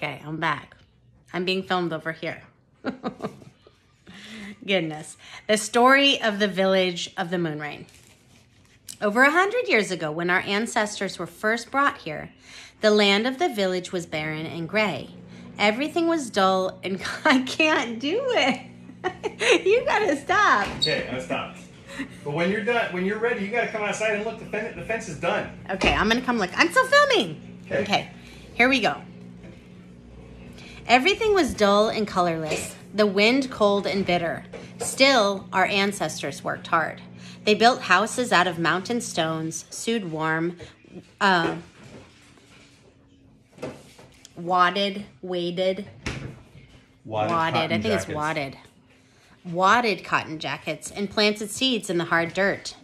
Okay, I'm back. I'm being filmed over here. Goodness. The story of the village of the Moonrain. Over 100 years ago, when our ancestors were first brought here, the land of the village was barren and gray. Everything was dull and I can't do it. You gotta stop. Okay, I stopped. But when you're done, when you're ready, you gotta come outside and look. The fence is done. Okay, I'm gonna come look. I'm still filming. Okay, here we go. Everything was dull and colorless, the wind cold and bitter. Still, our ancestors worked hard. They built houses out of mountain stones, sewed warm, wadded, cotton jackets, and planted seeds in the hard dirt.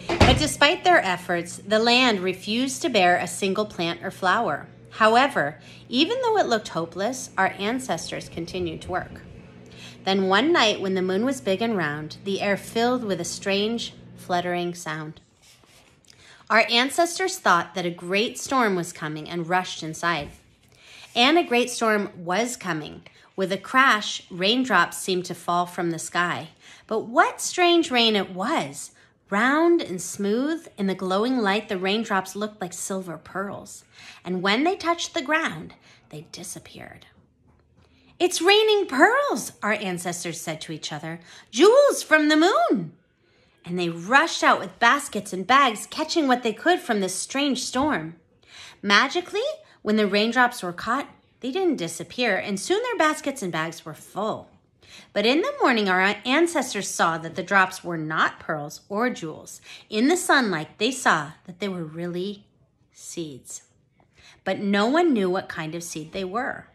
But despite their efforts, the land refused to bear a single plant or flower. However, even though it looked hopeless, our ancestors continued to work. Then one night, when the moon was big and round, the air filled with a strange, fluttering sound. Our ancestors thought that a great storm was coming and rushed inside. And a great storm was coming. With a crash, raindrops seemed to fall from the sky. But what strange rain it was! Round and smooth, in the glowing light, the raindrops looked like silver pearls. And when they touched the ground, they disappeared. "It's raining pearls," our ancestors said to each other. "Jewels from the moon." And they rushed out with baskets and bags, catching what they could from this strange storm. Magically, when the raindrops were caught, they didn't disappear, and soon their baskets and bags were full. But in the morning, our ancestors saw that the drops were not pearls or jewels. In the sunlight, they saw that they were really seeds. But no one knew what kind of seed they were.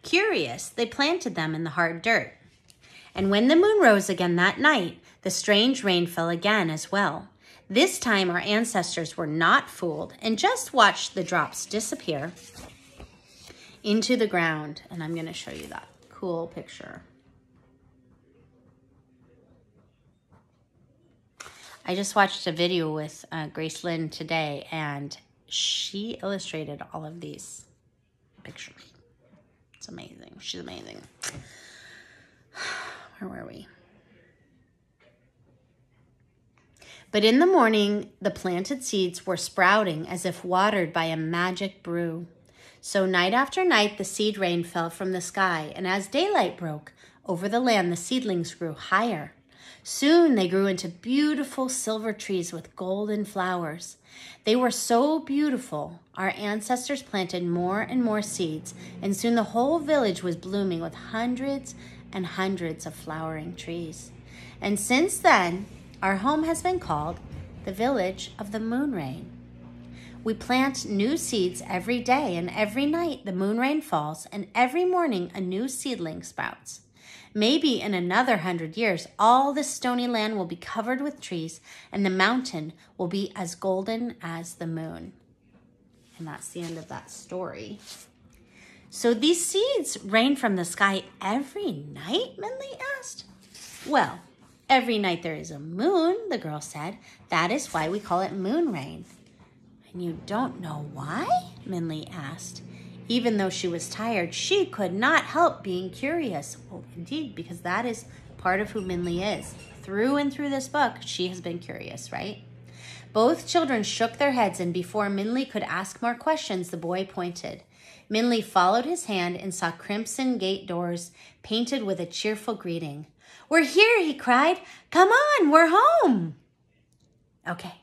Curious, they planted them in the hard dirt. And when the moon rose again that night, the strange rain fell again as well. This time, our ancestors were not fooled and just watched the drops disappear into the ground. And I'm going to show you that cool picture. I just watched a video with Grace Lynn today, and she illustrated all of these pictures. It's amazing. She's amazing. Where were we? But in the morning, the planted seeds were sprouting as if watered by a magic brew. So night after night, the seed rain fell from the sky, and as daylight broke over the land, the seedlings grew higher. Soon they grew into beautiful silver trees with golden flowers. They were so beautiful, our ancestors planted more and more seeds, and soon the whole village was blooming with hundreds and hundreds of flowering trees. And since then, our home has been called the Village of the Moonrain. We plant new seeds every day, and every night the moonrain falls, and every morning a new seedling sprouts. Maybe in another 100 years, all this stony land will be covered with trees, and the mountain will be as golden as the moon. And that's the end of that story. So these seeds rain from the sky every night, Minley asked. Well, every night there is a moon, the girl said. That is why we call it moon rain. And you don't know why? Minley asked. Even though she was tired, she could not help being curious. Oh, indeed, because that is part of who Minley is. Through and through this book, she has been curious, right? Both children shook their heads, and before Minley could ask more questions, the boy pointed. Minley followed his hand and saw crimson gate doors painted with a cheerful greeting. "We're here," he cried. "Come on, we're home." Okay,